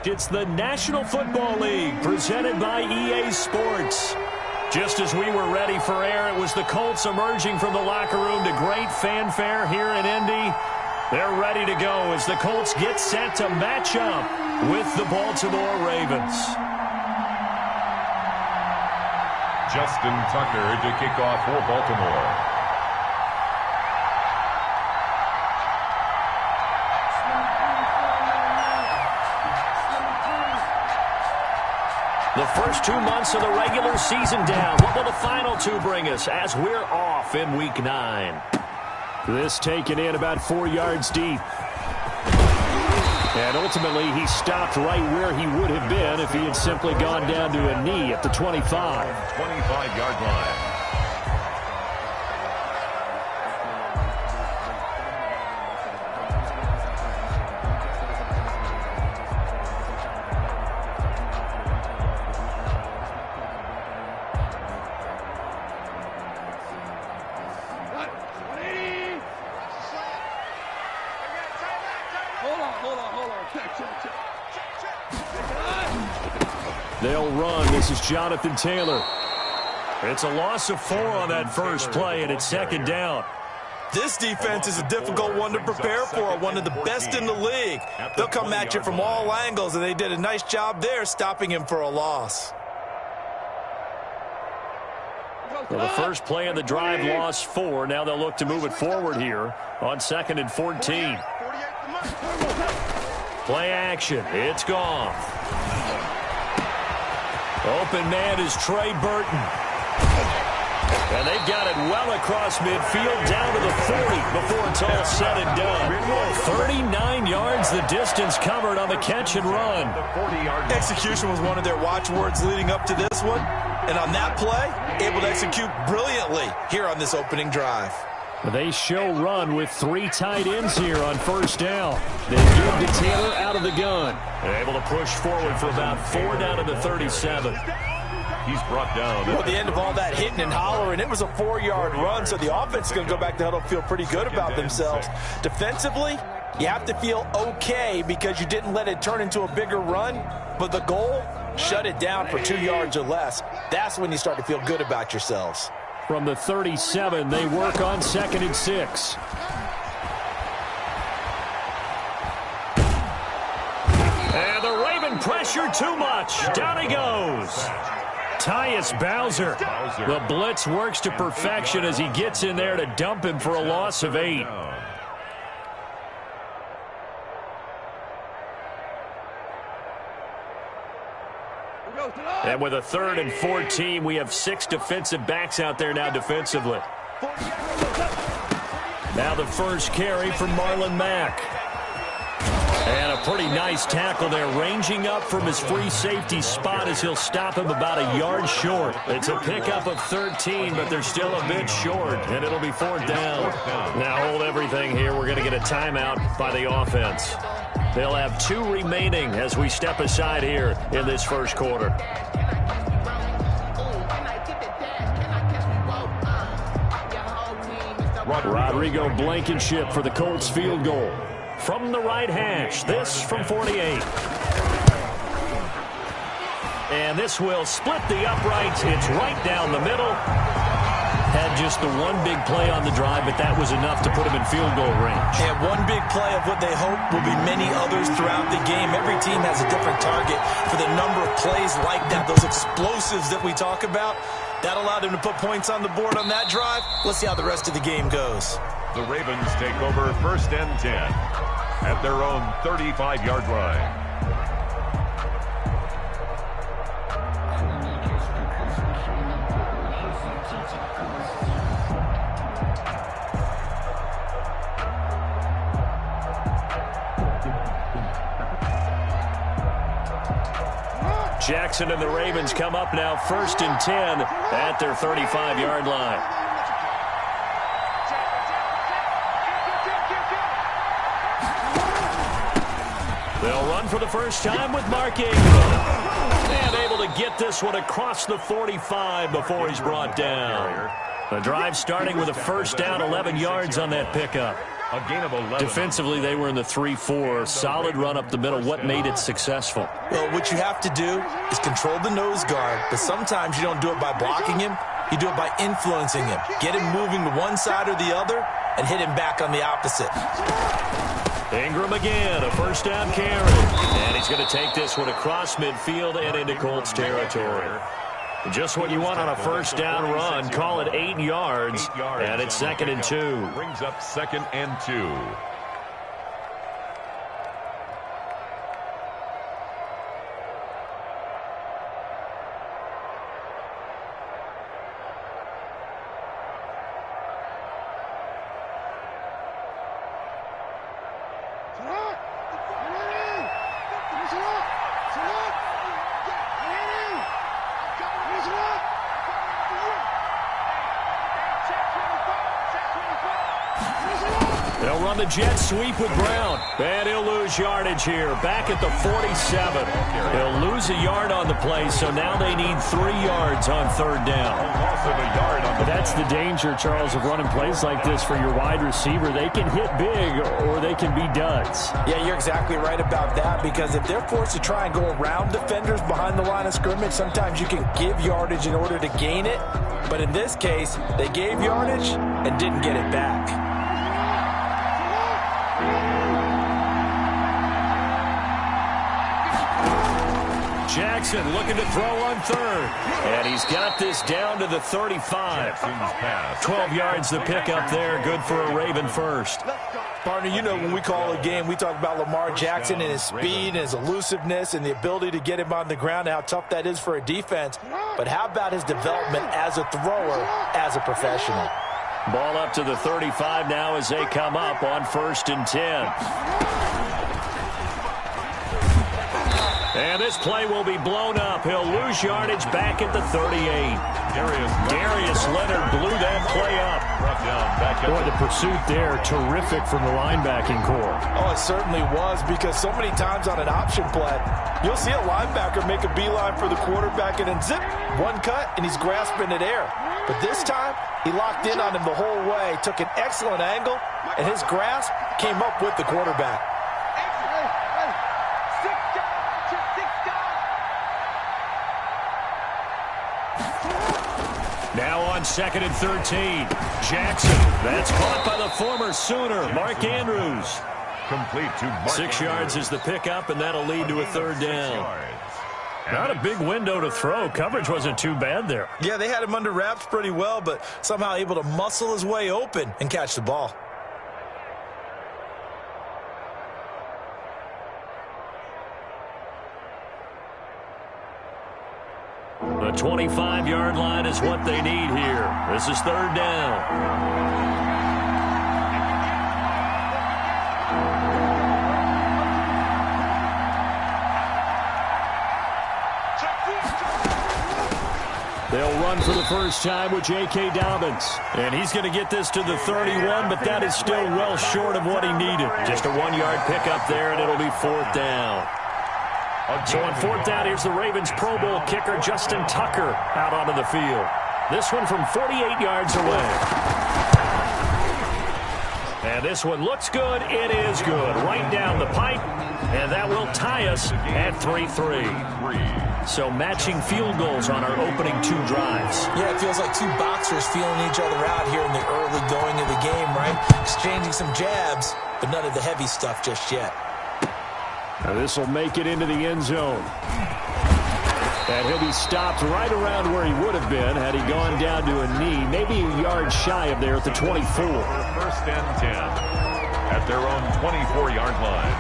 It's the National Football League presented by EA Sports. Just as we were ready for air, it was the Colts emerging from the locker room to great fanfare here in Indy. They're ready to go as the Colts get set to match up with the Baltimore Ravens. Justin Tucker to kick off for Baltimore. The first 2 months of the regular season down. What will the final two bring us as we're off in Week 9? This taken in about 4 yards deep. And ultimately, he stopped right where he would have been if he had simply gone down to a knee at the 25. 25-yard line. They'll run. This is Jonathan Taylor. It's a loss of 4 on that first play, and it's second down. This defense is a difficult one to prepare for, one of the best in the league. They'll come at you from all angles, and they did a nice job there stopping him for a loss. Well, the first play of the drive lost 4. Now they'll look to move it forward here on 2nd and 14. Play action. It's gone. Open man is Trey Burton. And they've got it well across midfield down to the 40 before it's all said and done. 39 yards the distance covered on the catch and run. Execution was one of their watchwords leading up to this one. And on that play, able to execute brilliantly here on this opening drive. They show run with 3 tight ends here on first down. They give to Taylor out of the gun. They're able to push forward for about 4 down to the 37. He's brought down. Well, at the end of all that hitting and hollering, it was a 4-yard run, so the offense is going to go back to huddle, feel pretty good about themselves. Defensively, you have to feel okay because you didn't let it turn into a bigger run, but the goal, shut it down for 2 yards or less. That's when you start to feel good about yourselves. From the 37, they work on 2nd and 6. And the Raven pressure too much. Down he goes. Tyus Bowser. The blitz works to perfection as he gets in there to dump him for a loss of 8. And with a 3rd and 14, we have 6 defensive backs out there now defensively. Now the first carry from Marlon Mack. And a pretty nice tackle there, ranging up from his free safety spot as he'll stop him about a yard short. It's a pickup of 13, but they're still a bit short, and it'll be 4th down. Now hold everything here. We're going to get a timeout by the offense. They'll have 2 remaining as we step aside here in this first quarter. Rodrigo Blankenship for the Colts field goal. From the right hash, this from 48. And this will split the uprights. It's right down the middle. Had just the one big play on the drive, but that was enough to put him in field goal range. And one big play of what they hope will be many others throughout the game. Every team has a different target for the number of plays like that, those explosives that we talk about. That allowed him to put points on the board on that drive. Let's see how the rest of the game goes. The Ravens take over 1st and 10 at their own 35-yard line. Jackson and the Ravens come up now 1st and 10 at their 35-yard line. They'll run for the first time with Mark Ingram. And able to get this one across the 45 before he's brought down. The drive starting with a first down, 11 yards on that pickup. A gain of 11. Defensively, they were in the 3-4. Solid run up the middle. What made it successful? Well, what you have to do is control the nose guard, but sometimes you don't do it by blocking him. You do it by influencing him. Get him moving to one side or the other and hit him back on the opposite. Ingram again, a first down carry. And he's going to take this one across midfield and into Colts territory. Just what you want on a first down run. Call it 8 yards, and it's 2nd and 2. Brings up 2nd and 2. They'll run the jet sweep with Brown. And he'll lose yardage here. Back at the 47. He'll lose a yard on the play, so now they need 3 yards on 3rd down. That's the danger, Charles, of running plays like this for your wide receiver. They can hit big or they can be duds. Yeah, you're exactly right about that, because if they're forced to try and go around defenders behind the line of scrimmage, sometimes you can give yardage in order to gain it. But in this case, they gave yardage and didn't get it back. Jackson looking to throw on 3rd. And he's got this down to the 35. 12 yards the pickup there. Good for a Raven first. Partner, you know when we call a game, we talk about Lamar Jackson and his speed and his elusiveness and the ability to get him on the ground and how tough that is for a defense. But how about his development as a thrower, as a professional? Ball up to the 35 now as they come up on 1st and 10. And this play will be blown up. He'll lose yardage back at the 38. Darius Leonard blew that play up. Boy, the pursuit there, terrific from the linebacking core. Oh, it certainly was, because so many times on an option play, you'll see a linebacker make a beeline for the quarterback and then zip, one cut, and he's grasping at air. But this time, he locked in on him the whole way, took an excellent angle, and his grasp came up with the quarterback. Now on 2nd and 13. Jackson. That's caught by the former Sooner, Mark Andrews. Complete to Mark 6 yards is the pickup, and that'll lead to a 3rd down. Not a big window to throw. Coverage wasn't too bad there. Yeah, they had him under wraps pretty well, but somehow able to muscle his way open and catch the ball. The 25-yard line is what they need here. This is 3rd down. They'll run for the first time with J.K. Dobbins. And he's going to get this to the 31, but that is still well short of what he needed. Just a 1-yard pickup there, and it'll be 4th down. So on 4th down, here's the Ravens Pro Bowl kicker, Justin Tucker, out onto the field. This one from 48 yards away. And this one looks good. It is good. Right down the pipe. And that will tie us at 3-3. So matching field goals on our opening 2 drives. Yeah, it feels like 2 boxers feeling each other out here in the early going of the game, right? Exchanging some jabs, but none of the heavy stuff just yet. Now this will make it into the end zone. And he'll be stopped right around where he would have been had he gone down to a knee, maybe a yard shy of there at the 24. 1st and 10 at their own 24-yard line.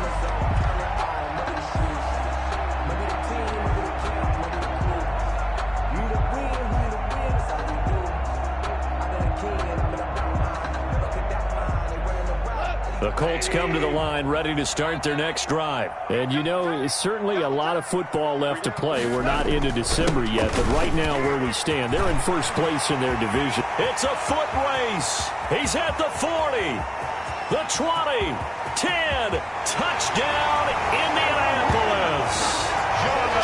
The Colts come to the line ready to start their next drive. And you know, it's certainly a lot of football left to play. We're not into December yet, but right now where we stand, they're in first place in their division. It's a foot race. He's at the 40, the 20, 10. Touchdown, Indianapolis.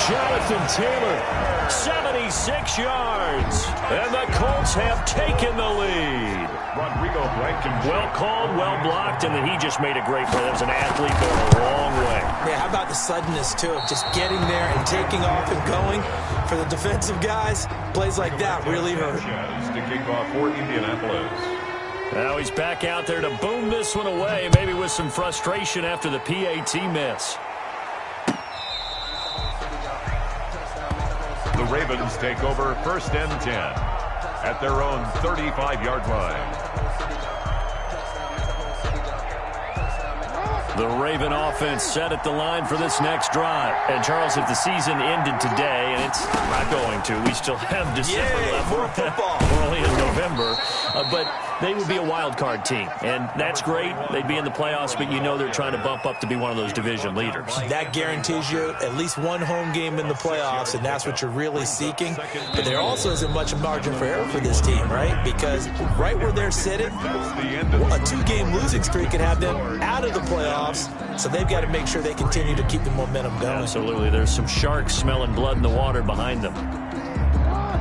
Jonathan Jonathan Taylor. 76 yards. And the Colts have taken the lead. Rodrigo Blankenship. Well called, well blocked, and then he just made a great play. That was an athlete going a long way. Yeah, how about the suddenness, too, of just getting there and taking off and going? For the defensive guys, plays like that really hurt. To kick off for Indianapolis. Now he's back out there to boom this one away, maybe with some frustration after the PAT miss. The Ravens take over 1st and 10 at their own 35-yard line. The Raven offense set at the line for this next drive. And, Charles, if the season ended today, and it's not going to, we still have December left. More football. We're only in November. But they would be a wild card team. And that's great. They'd be in the playoffs, but you know they're trying to bump up to be one of those division leaders. That guarantees you at least one home game in the playoffs, and that's what you're really seeking. But there also isn't much margin for error for this team, right? Because right where they're sitting, a two-game losing streak could have them out of the playoffs. So they've got to make sure they continue to keep the momentum going. Absolutely. There's some sharks smelling blood in the water behind them.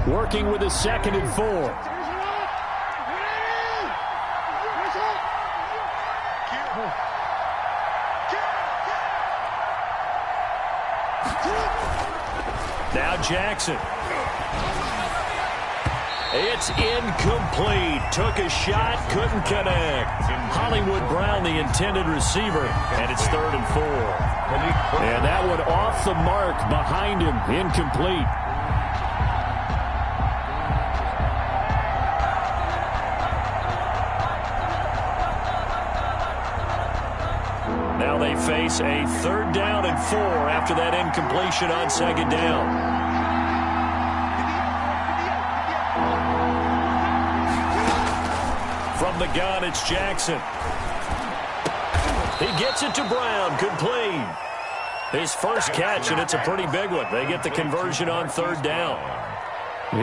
Working with a 2nd and 4. Now Jackson. It's incomplete. Took a shot, couldn't connect. Hollywood Brown, the intended receiver, and it's 3rd and 4. And that one off the mark behind him. Incomplete. Now they face a 3rd down and 4 after that incompletion on 2nd down. From the gun, it's Jackson. He gets it to Brown. Complete. His first catch, and it's a pretty big one. They get the conversion on 3rd down.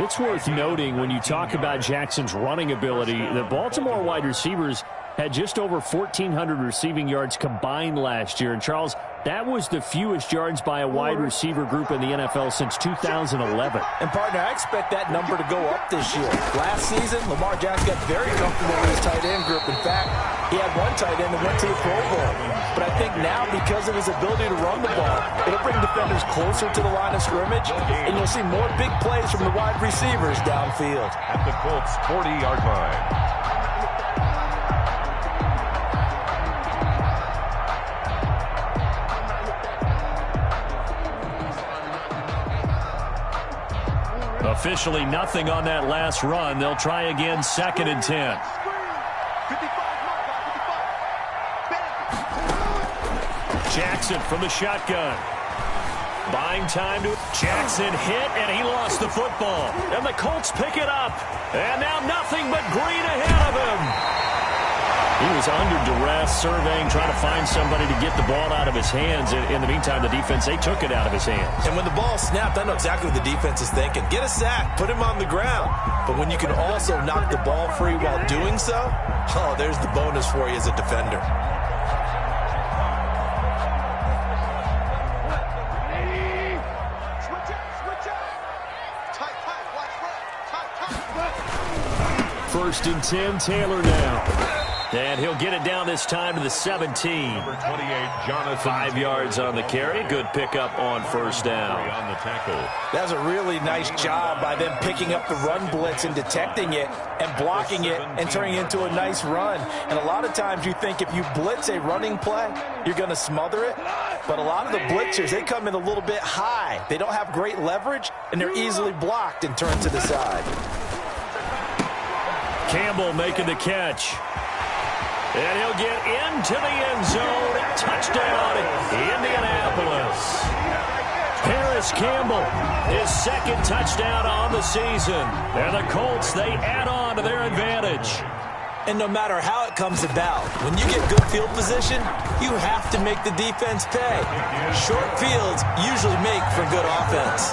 It's worth noting when you talk about Jackson's running ability, the Baltimore wide receivers had just over 1,400 receiving yards combined last year. And, Charles, that was the fewest yards by a wide receiver group in the NFL since 2011. And, partner, I expect that number to go up this year. Last season, Lamar Jackson got very comfortable with his tight end group. In fact, he had one tight end that went to the Pro Bowl. But I think now, because of his ability to run the ball, it'll bring defenders closer to the line of scrimmage, and you'll see more big plays from the wide receivers downfield. At the Colts' 40-yard line. Officially nothing on that last run. They'll try again, 2nd and 10. Jackson from the shotgun. Buying time to Jackson hit, and he lost the football. And the Colts pick it up. And now nothing but green ahead of him. He was under duress, surveying, trying to find somebody to get the ball out of his hands. In the meantime, the defense, they took it out of his hands. And when the ball snapped, I know exactly what the defense is thinking. Get a sack, put him on the ground. But when you can also knock the ball free while doing so, oh, there's the bonus for you as a defender. First and 10, Taylor now. And he'll get it down this time to the 17. Number 28, Jonathan 5 yards on the carry. Good pickup on 1st down. on the tackle. That's a really nice job by them picking up the run blitz and detecting it and blocking it and turning it into a nice run. And a lot of times you think if you blitz a running play, you're going to smother it. But a lot of the blitzers, they come in a little bit high. They don't have great leverage, and they're easily blocked and turned to the side. Campbell making the catch. And he'll get into the end zone. Touchdown, Indianapolis. Paris Campbell, his 2nd touchdown on the season. And the Colts, they add on to their advantage. And no matter how it comes about, when you get good field position, you have to make the defense pay. Short fields usually make for good offense.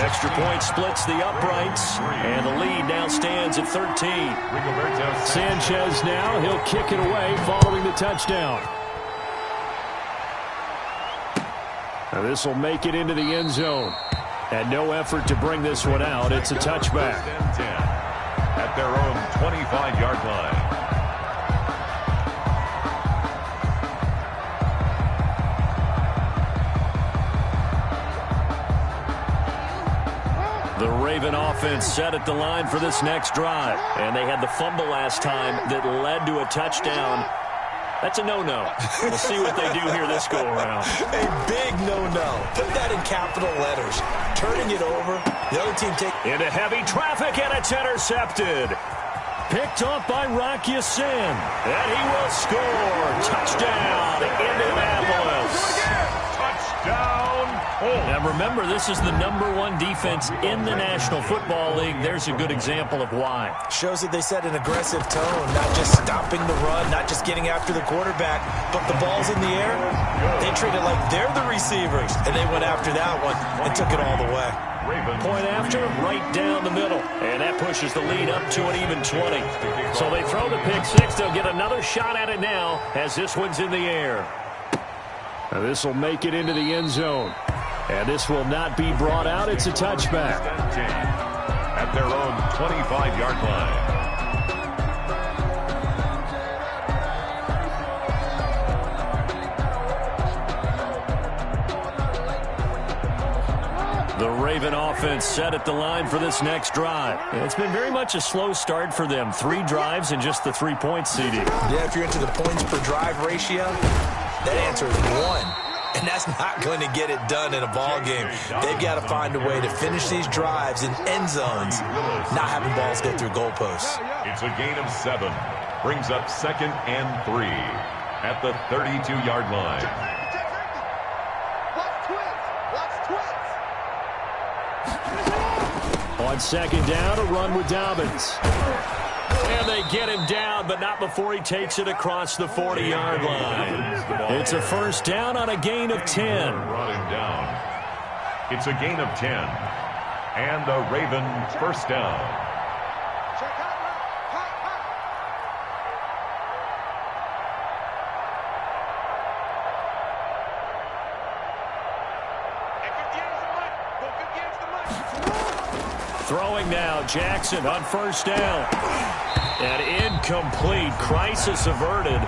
Extra point splits the uprights, and the lead now stands at 13. Sanchez now, he'll kick it away following the touchdown. Now this will make it into the end zone. And no effort to bring this one out. It's a touchback. First and 10 at their own 25-yard line. The Raven offense set at the line for this next drive. And they had the fumble last time that led to a touchdown. That's a no-no. We'll see what they do here this go-around. A big no-no. Put that in capital letters. Turning it over. The other team into heavy traffic, and it's intercepted. Picked off by Rock Ya-Sin. And he will score. Touchdown, Indianapolis. Touchdown. Now remember, this is the #1 defense in the National Football League. There's a good example of why. Shows that they set an aggressive tone, not just stopping the run, not just getting after the quarterback, but the ball's in the air. They treat it like they're the receivers, and they went after that one and took it all the way. Point after, right down the middle. And that pushes the lead up to an even 20. So they throw the pick six. They'll get another shot at it now as this one's in the air. Now this will make it into the end zone. And this will not be brought out. It's a touchback. At their own 25-yard line. The Raven offense set at the line for this next drive. It's been very much a slow start for them. 3 drives and just the 3-point CD. Yeah, if you're into the points per drive ratio, that answer is 1. And that's not going to get it done in a ball game. They've got to find a way to finish these drives in end zones, not having balls go through goalposts. It's a gain of 7. Brings up 2nd and 3 at the 32-yard line. On 2nd down, a run with Dobbins. And they get him down, but not before he takes it across the 40-yard line. It's a first down on a gain of 10. Brought him down. It's a gain of 10. And the Ravens first down. Throwing now, Jackson on first down. And incomplete. Crisis averted.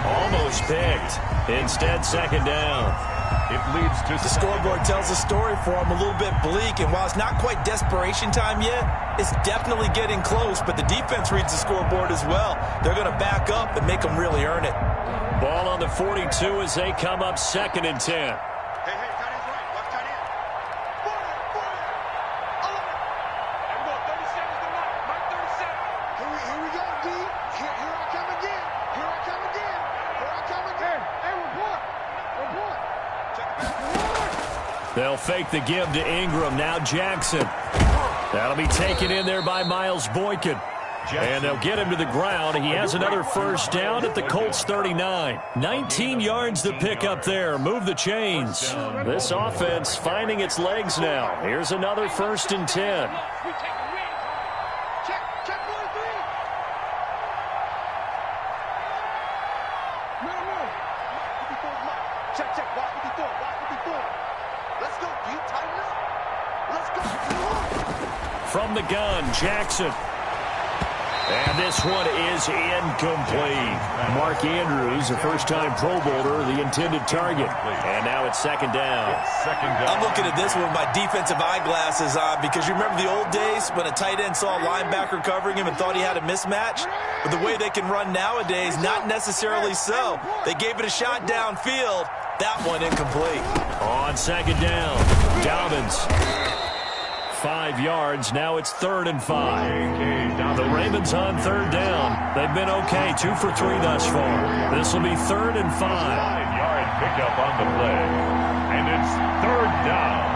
Almost picked. Instead, 2nd down. It leads to the scoreboard tells a story for him, a little bit bleak. And while it's not quite desperation time yet, it's definitely getting close. But the defense reads the scoreboard as well. They're going to back up and make them really earn it. Ball on the 42 as they come up 2nd and 10. They'll fake the give to Ingram. Now Jackson. That'll be taken in there by Miles Boykin. And they'll get him to the ground. He has another first down at the Colts 39. 19 yards to pick up there. Move the chains. This offense finding its legs now. Here's another 1st and 10. From the gun, Jackson. And this one is incomplete. Mark Andrews, a first-time Pro Bowler, the intended target. And now it's 2nd down. I'm looking at this one with my defensive eyeglasses on because you remember the old days when a tight end saw a linebacker covering him and thought he had a mismatch? But the way they can run nowadays, not necessarily so. They gave it a shot downfield. That one incomplete. On 2nd down, Dobbins. 5 yards. Now it's 3rd and 5. The Ravens on 3rd down. They've been okay. 2 for 3 thus far. This will be 3rd and 5. 5-yard pickup on the play. And it's 3rd down.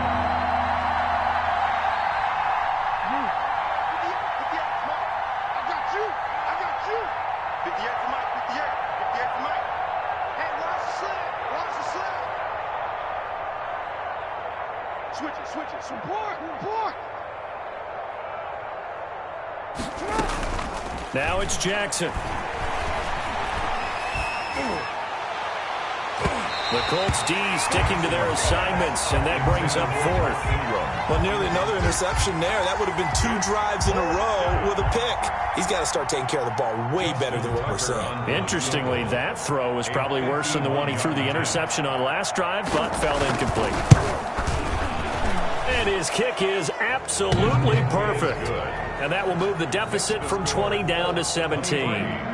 Now it's Jackson. The Colts D sticking to their assignments, and that brings up fourth. Well, nearly another interception there. That would have been 2 drives in a row with a pick. He's got to start taking care of the ball way better than what we're seeing. Interestingly, that throw was probably worse than the one he threw the interception on last drive, but fell incomplete. And his kick is absolutely perfect. And that will move the deficit from 20 down to 17.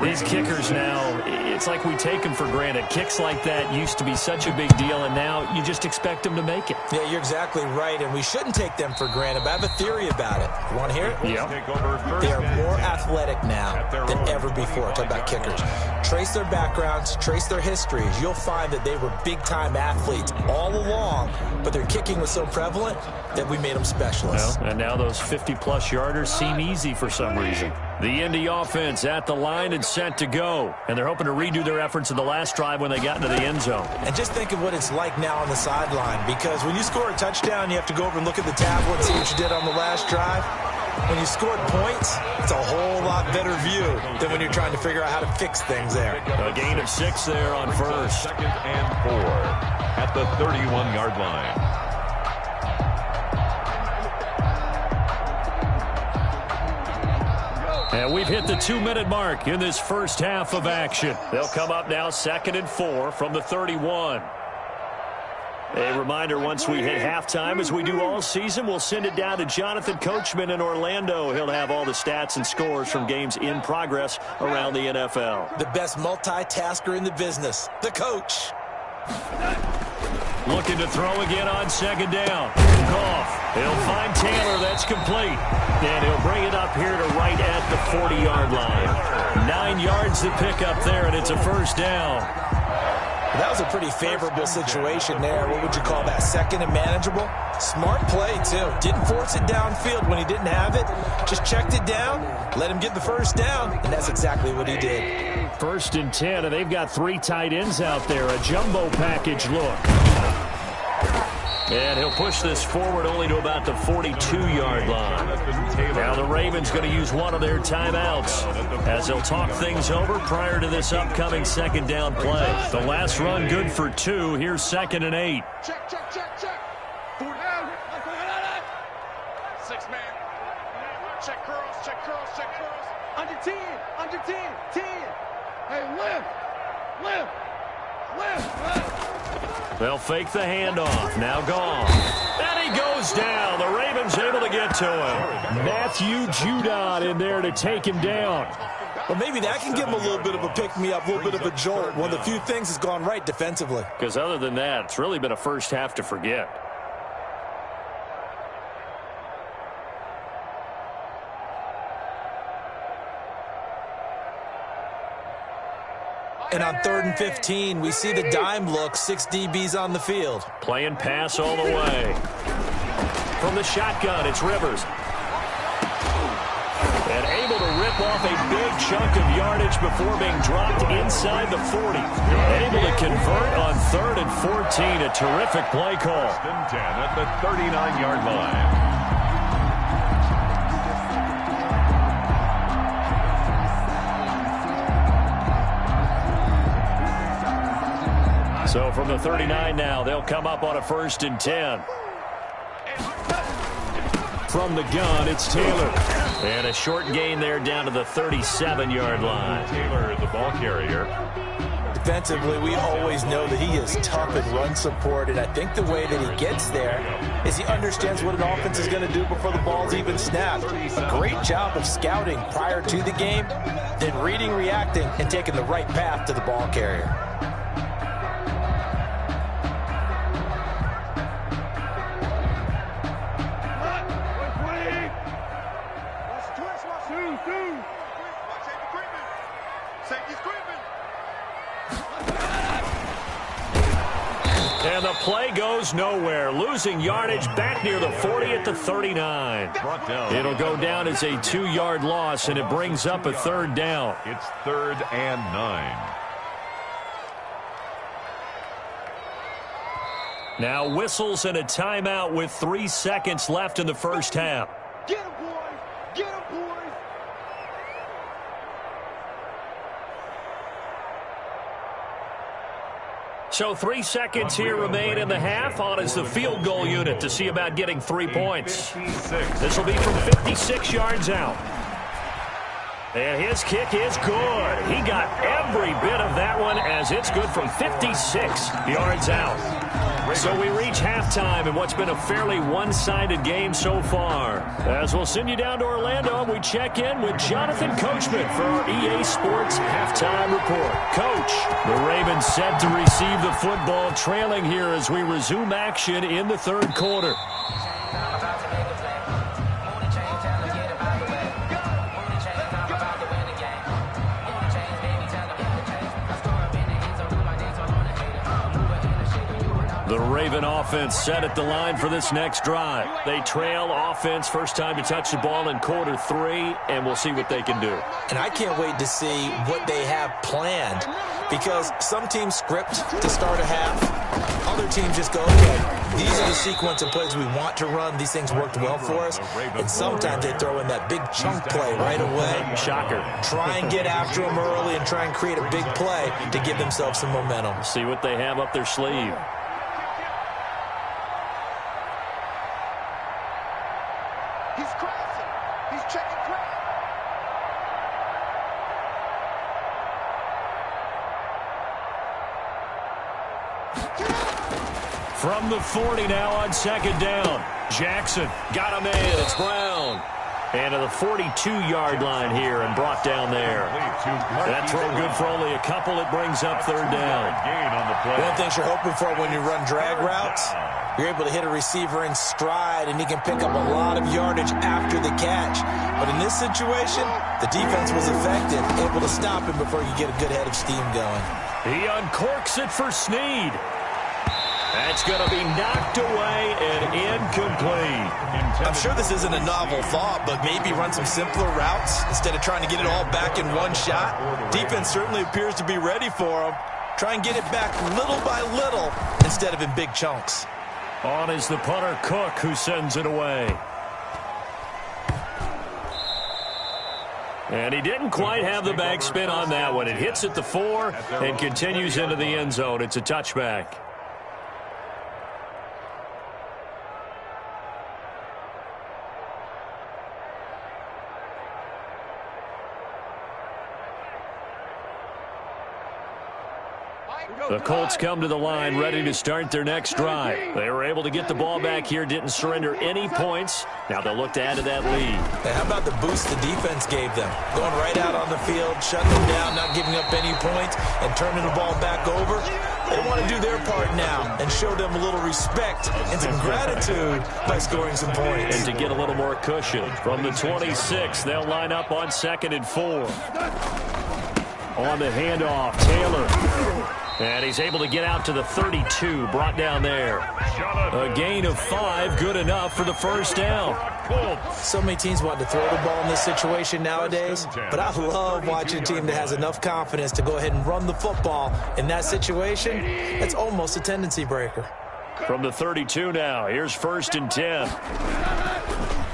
These kickers now, it's like we take them for granted. Kicks like that used to be such a big deal, and now you just expect them to make it. Yeah, you're exactly right, and we shouldn't take them for granted, but I have a theory about it. You want to hear it? Yep. They are more athletic now than ever before. Talk about kickers. Trace their backgrounds, trace their histories. You'll find that they were big-time athletes all along, but their kicking was so prevalent that we made them specialists. Well, and now those 50-plus yarders seem easy for some reason. The Indy offense at the line and set to go. And they're hoping to redo their efforts in the last drive when they got into the end zone. And just think of what it's like now on the sideline, because when you score a touchdown, you have to go over and look at the tablet and see what you did on the last drive. When you scored points, it's a whole lot better view than when you're trying to figure out how to fix things there. A gain of 6 there on first. 2nd and 4 at the 31-yard line. And we've hit the 2-minute mark in this first half of action. They'll come up now 2nd and 4 from the 31. A reminder, once we hit halftime, as we do all season, we'll send it down to Jonathan Coachman in Orlando. He'll have all the stats and scores from games in progress around the NFL. The best multitasker in the business, the coach. Looking to throw again on 2nd down. Goff. He'll find Taylor. That's complete. And he'll bring it up here to right at the 40-yard line. 9 yards to pick up there, and it's a first down. That was a pretty favorable situation there. What would you call that? 2nd and manageable? Smart play, too. Didn't force it downfield when he didn't have it. Just checked it down, let him get the first down, and that's exactly what he did. 1st and 10, and they've got 3 tight ends out there. A jumbo package look. And he'll push this forward only to about the 42-yard line. Now the Ravens going to use one of their timeouts as they'll talk things over prior to this upcoming 2nd down play. The last run good for 2. Here's 2nd and 8. Check. 6-man. Check curls. Under 10. 10. Hey, lift. They'll fake the handoff. Now gone. And he goes down. The Ravens able to get to him. Matthew Judon in there to take him down. Well, maybe that can give him a little bit of a pick-me-up, a little bit of a jolt. One of the few things that's gone right defensively. Because other than that, it's really been a first half to forget. And on 3rd and 15, we see the dime look, 6 DBs on the field. Playing pass all the way. From the shotgun, it's Rivers. And able to rip off a big chunk of yardage before being dropped inside the 40. Able to convert on 3rd and 14. A terrific play call. 1st and 10 at the 39-yard line. So from the 39 now, they'll come up on a 1st and 10. From the gun, it's Taylor. And a short gain there down to the 37-yard line. Taylor, the ball carrier. Defensively, we always know that he is tough and run support, and I think the way that he gets there is he understands what an offense is going to do before the ball's even snapped. A great job of scouting prior to the game, then reading, reacting, and taking the right path to the ball carrier. And the play goes nowhere. Losing yardage back near the 40 at the 39. It'll go down as a 2-yard loss, and it brings up a 3rd down. It's 3rd and 9. Now whistles and a timeout with 3 seconds left in the first half. Get him, boys. Get him, boys. So 3 seconds here remain in the half. On is the field goal unit to see about getting 3 points. This will be from 56 yards out. And his kick is good. He got every bit of that one as it's good from 56 yards out. So we reach halftime in what's been a fairly one-sided game so far. As we'll send you down to Orlando, we check in with Jonathan Coachman for our EA Sports Halftime Report. Coach, the Ravens set to receive the football, trailing here as we resume action in the third quarter. The Raven offense set at the line for this next drive. They trail offense, first time to touch the ball in quarter 3, and we'll see what they can do. And I can't wait to see what they have planned, because some teams script to start a half. Other teams just go, okay, these are the sequence of plays we want to run. These things worked well for us. And sometimes they throw in that big chunk play right away. Shocker. Try and get after them early and try and create a big play to give themselves some momentum. See what they have up their sleeve. He's crossing. He's checking crowd. From the 40 now on second down. Jackson got a man. It's Brown. And to the 42-yard line here and brought down there. That throw good for only a couple. It brings up third down. One thing you're hoping for when you run drag routes, you're able to hit a receiver in stride, and he can pick up a lot of yardage after the catch. But in this situation, the defense was effective, able to stop him before you get a good head of steam going. He uncorks it for Snead. That's going to be knocked away and incomplete. I'm sure this isn't a novel thought, but maybe run some simpler routes instead of trying to get it all back in one shot. Defense certainly appears to be ready for him. Try and get it back little by little instead of in big chunks. On is the punter, Cook, who sends it away. And he didn't quite have the back spin on that one. It hits at the 4 and continues into the end zone. It's a touchback. The Colts come to the line ready to start their next drive. They were able to get the ball back here, didn't surrender any points. Now they'll look to add to that lead. Hey, how about the boost the defense gave them? Going right out on the field, shutting them down, not giving up any points, and turning the ball back over. They want to do their part now and show them a little respect and some gratitude by scoring some points. And to get a little more cushion. From the 26, they'll line up on 2nd and 4. On the handoff, Taylor. And he's able to get out to the 32, brought down there. A gain of 5, good enough for the first down. So many teams want to throw the ball in this situation nowadays, but I love watching a team that has enough confidence to go ahead and run the football. In that situation, it's almost a tendency breaker. From the 32 now, here's 1st and 10.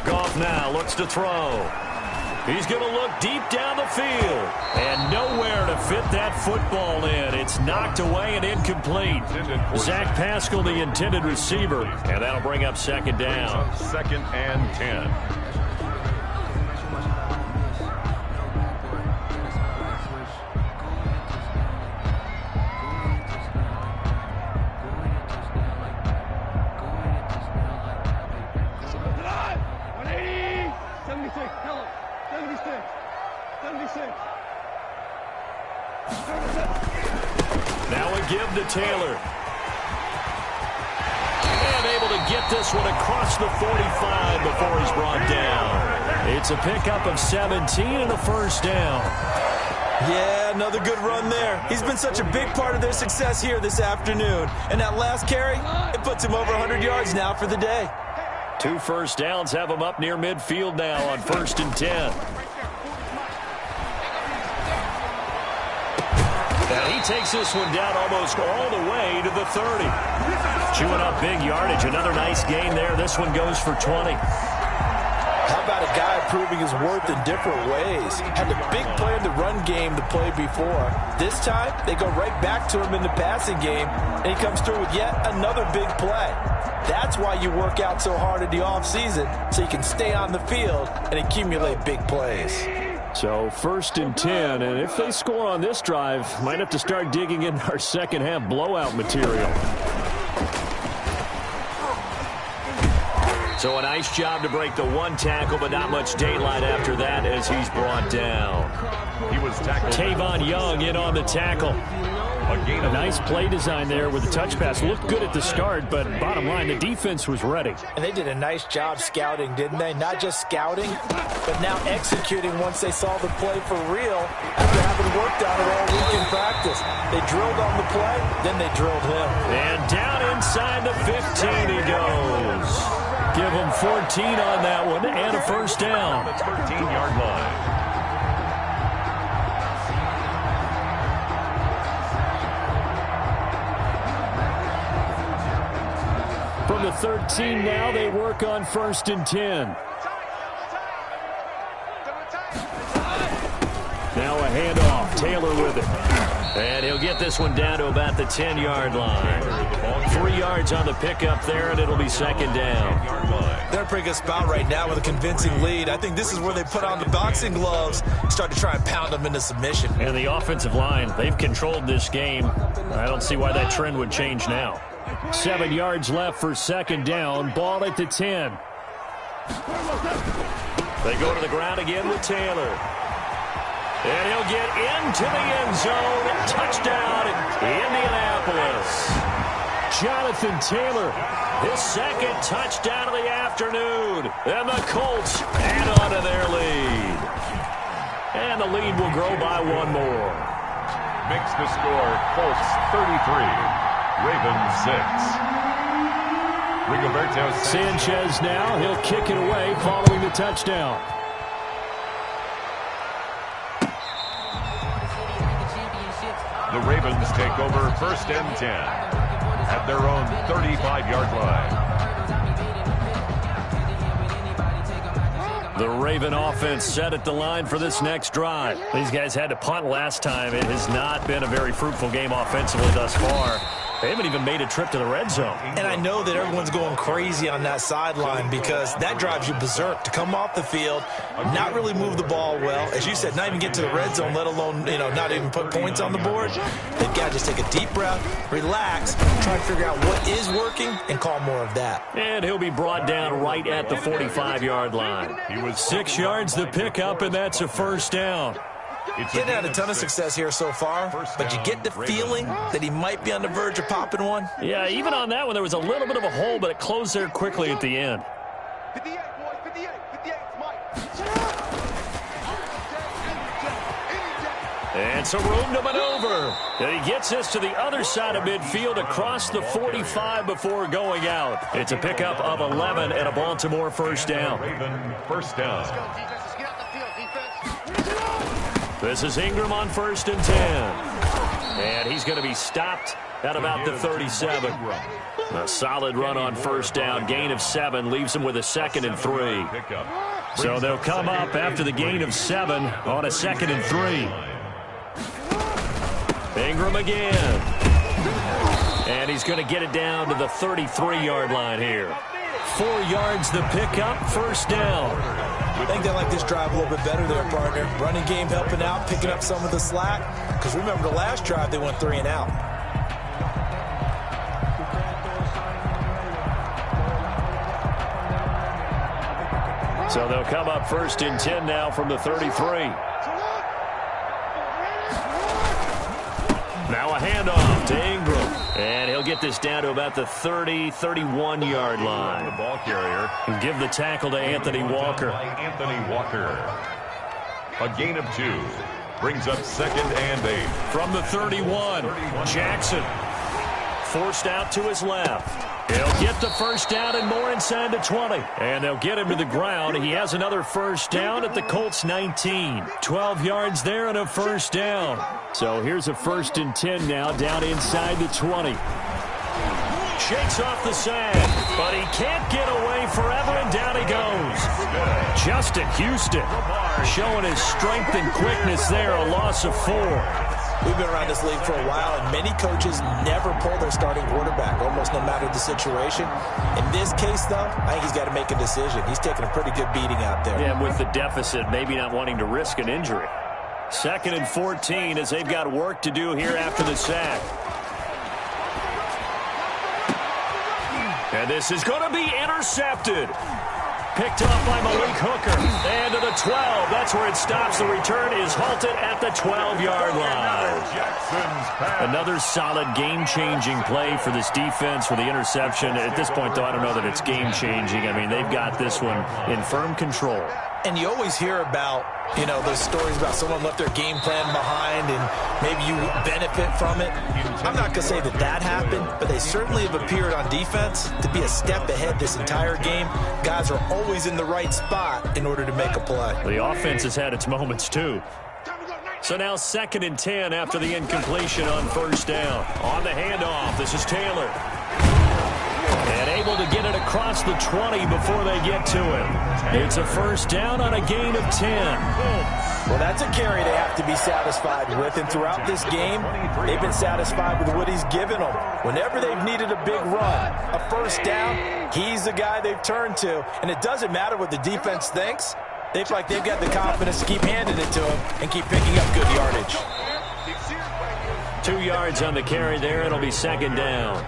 Goff now looks to throw. He's going to look deep down the field. And nowhere to fit that football in. It's knocked away and incomplete. Zach Pascal, the intended receiver. And that'll bring up 2nd down. 2nd and 10. Now a give to Taylor. And able to get this one across the 45 before he's brought down. It's a pickup of 17 and a first down. Yeah, another good run there. He's been such a big part of their success here this afternoon. And that last carry, it puts him over 100 yards now for the day. 2 first downs have him up near midfield now on 1st and 10. And he takes this one down almost all the way to the 30. Chewing up big yardage. Another nice gain there. This one goes for 20. How about a a guy proving his worth in different ways. Had a big play in the run game to play before. This time, they go right back to him in the passing game, and he comes through with yet another big play. That's why you work out so hard in the offseason, so you can stay on the field and accumulate big plays. So 1st and 10, and if they score on this drive, might have to start digging in our second half blowout material. So a nice job to break the one tackle, but not much daylight after that as he's brought down. He was tackled. Tavon Young in on the tackle. A nice play design there with the touch pass. Looked good at the start, but bottom line, the defense was ready. And they did a nice job scouting, didn't they? Not just scouting, but now executing once they saw the play for real after having worked on it all week in practice. They drilled on the play, then they drilled him. And down inside the 15 he goes. Give him 14 on that one and a first down. The 13-yard line. From the 13 now, they work on 1st and 10. Now a handoff. Taylor with it. And he'll get this one down to about the 10-yard line. 3 yards on the pickup there, and it'll be second down. They're in a pretty good spot right now with a convincing lead. I think this is where they put on the boxing gloves, start to try and pound them into submission. And the offensive line, they've controlled this game. I don't see why that trend would change now. 7 yards left for second down. Ball at the 10. They go to the ground again with Taylor. And he'll get into the end zone. Touchdown, Indianapolis. Jonathan Taylor, his second touchdown of the afternoon. And the Colts add on to their lead. And the lead will grow by one more. Makes the score Colts 33. Ravens 6. Rigoberto Sanchez now. He'll kick it away following the touchdown. The Ravens take over 1st and 10 at their own 35-yard line. The Raven offense set at the line for this next drive. These guys had to punt last time. It has not been a very fruitful game offensively thus far. They haven't even made a trip to the red zone. And I know that everyone's going crazy on that sideline because that drives you berserk to come off the field, not really move the ball well. As you said, not even get to the red zone, let alone, not even put points on the board. They've got to just take a deep breath, relax, try to figure out what is working, and call more of that. And he'll be brought down right at the 45-yard line. He was 6 yards the pickup, and that's a first down. He's had a ton of success here so far, but you get the feeling that he might be on the verge of popping one. Yeah, even on that one, there was a little bit of a hole, but it closed there quickly at the end. 58, boys, 58, 58, Mike. And some room to maneuver. And he gets us to the other side of midfield across the 45 before going out. It's a pickup of 11 and a Baltimore first down. Raven first down. Let's go, defense. Let's get out the field, defense. This is Ingram on 1st and 10. And he's going to be stopped at about the 37. A solid run on first down. Gain of 7 leaves him with a 2nd and 3. So they'll come up after the gain of 7 on a 2nd and 3. Ingram again. And he's going to get it down to the 33-yard line here. 4 yards the pickup, first down. I think they like this drive a little bit better there, partner. Running game helping out, picking up some of the slack. Because remember the last drive, they went 3 and out. So they'll come up 1st and 10 now from the 33. Now a handoff to Ingram. And he'll get this down to about the 30, 31-yard line. The ball carrier. And give the tackle to Anthony Walker. Anthony Walker. A gain of 2. Brings up 2nd and 8. From the 31, Jackson. Forced out to his left. He'll get the first down and more inside the 20. And they'll get him to the ground. He has another first down at the Colts 19. 12 yards there and a first down. So here's a 1st and 10 now down inside the 20. Shakes off the sand, but he can't get away forever, and down he goes. Justin Houston showing his strength and quickness there, a loss of 4. We've been around this league for a while, and many coaches never pull their starting quarterback, almost no matter the situation. In this case, though, I think he's got to make a decision. He's taking a pretty good beating out there. Yeah, with the deficit, maybe not wanting to risk an injury. 2nd and 14 as they've got work to do here after the sack. And this is going to be intercepted. Picked off by Malik Hooker. And to the 12. That's where it stops. The return is halted at the 12-yard line. Another solid game-changing play for this defense for the interception. At this point, though, I don't know that it's game-changing. I mean, they've got this one in firm control. And you always hear about, you know, those stories about someone left their game plan behind and maybe you benefit from it. I'm not going to say that that happened, but they certainly have appeared on defense to be a step ahead this entire game. Guys are always in the right spot in order to make a play. The offense has had its moments, too. So now 2nd and 10 after the incompletion on 1st down. On the handoff, this is Taylor. And able to get it across the 20 before they get to it. It's a 1st down on a gain of 10. Well, that's a carry they have to be satisfied with. And throughout this game, they've been satisfied with what he's given them. Whenever they've needed a big run, a 1st down, he's the guy they've turned to. And it doesn't matter what the defense thinks. They feel like they've got the confidence to keep handing it to him and keep picking up good yardage. 2 yards on the carry there. It'll be 2nd down.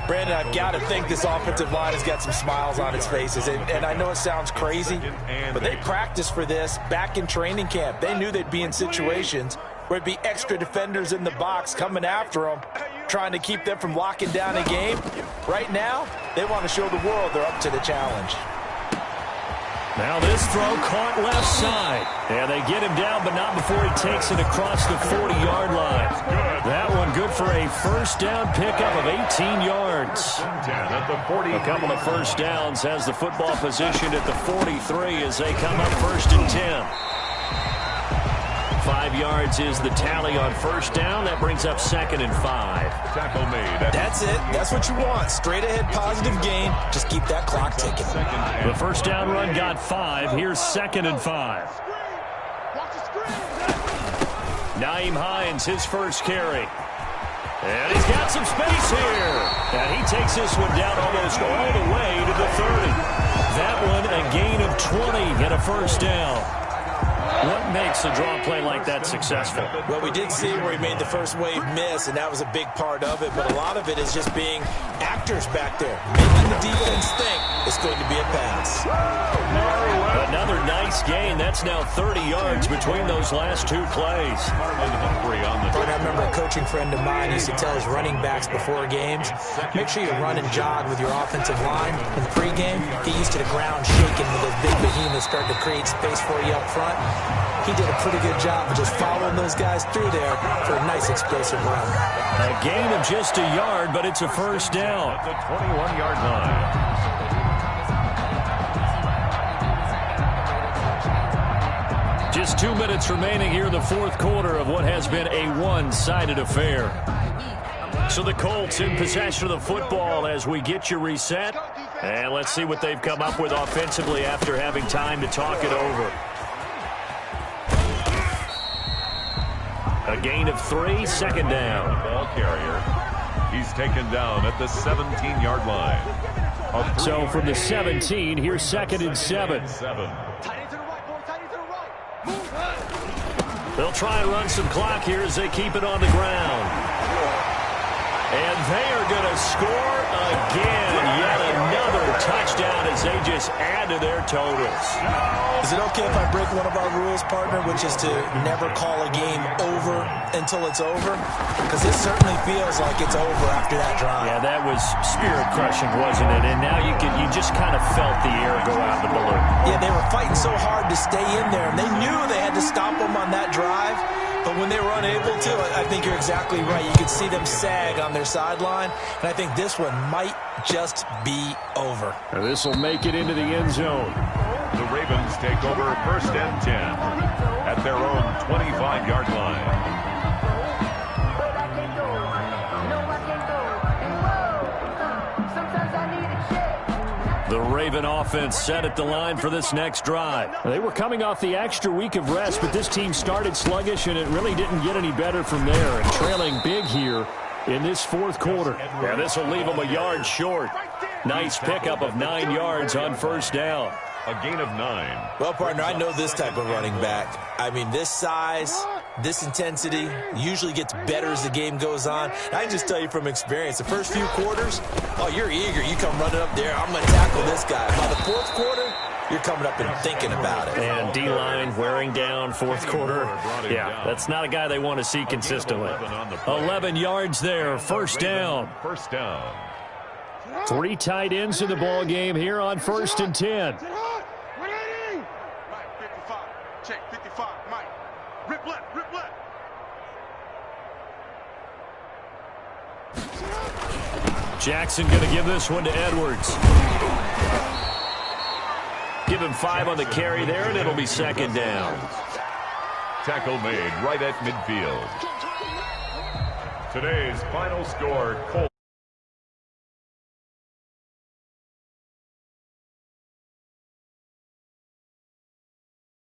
Brandon, I've got to think this offensive line has got some smiles on its faces. And I know it sounds crazy, but they practiced for this back in training camp. They knew they'd be in situations where it'd be extra defenders in the box coming after them, trying to keep them from locking down a game. Right now, they want to show the world they're up to the challenge. Now this throw caught left side. And they get him down, but not before he takes it across the 40-yard line. That one good for a 1st down pickup of 18 yards. A couple of 1st downs has the football positioned at the 43 as they come up 1st and 10. 5 yards is the tally on 1st down. That brings up 2nd and 5. Tackle made. That's it. That's what you want. Straight ahead positive gain. Just keep that clock ticking. The 1st down run got 5. Here's 2nd and 5. Naeem Hines, his 1st carry. And he's got some space here. And he takes this one down almost all the way to the 30. That one a gain of 20 and a 1st down. What makes a draw play like that successful? Well, we did see where he made the first wave miss, and that was a big part of it. But a lot of it is just being actors back there, making the defense think it's going to be a pass. Another nice gain. That's now 30 yards between those last 2 plays. I remember a coaching friend of mine used to tell his running backs before games, make sure you run and jog with your offensive line. In pregame, get used to the ground shaking with those big behemoths starting to create space for you up front. He did a pretty good job of just following those guys through there for a nice explosive run. A gain of just a yard, but it's a 1st down. At the 21-yard line. Just 2 minutes remaining here in the 4th quarter of what has been a one-sided affair. So the Colts in possession of the football as we get you reset. And let's see what they've come up with offensively after having time to talk it over. A gain of 3, 2nd down. Ball carrier. He's taken down at the 17-yard line. So from the 17, here's 2nd and 7. They'll try and run some clock here as they keep it on the ground. And they are going to score again. Yet another touchdown as they just add to their totals. Is it okay if I break one of our rules, partner, which is to never call a game over until it's over? Because it certainly feels like it's over after that drive. Yeah, that was spirit-crushing, wasn't it? And now you just kind of felt the air go out the balloon. Yeah, they were fighting so hard to stay in there, and they knew they had to stop them on that drive. But when they were unable to, I think you're exactly right. You could see them sag on their sideline, and I think this one might just be over. This will make it into the end zone. The Ravens take over 1st and 10 at their own 25-yard line. The Raven offense set at the line for this next drive. They were coming off the extra week of rest, but this team started sluggish, and it really didn't get any better from there. And trailing big here in this fourth quarter. Yeah, this will leave them a yard short. Nice pickup of 9 yards on first down. A gain of 9. Well, partner, I know this type of running back. I mean, this size, this intensity usually gets better as the game goes on. And I can just tell you from experience, the first few quarters, oh, you're eager. You come running up there, I'm going to tackle this guy. By the fourth quarter, you're coming up and thinking about it. And D-line wearing down fourth quarter. Yeah, that's not a guy they want to see consistently. 11 yards there, first down. First down. 3 tight ends in the ball game here on 1st and 10. Mike, 55. Check, 55. Mike. Rip left, rip left. Jackson going to give this one to Edwards. Give him 5 on the carry there, and it'll be second down. Tackle made right at midfield. Today's final score, Colts.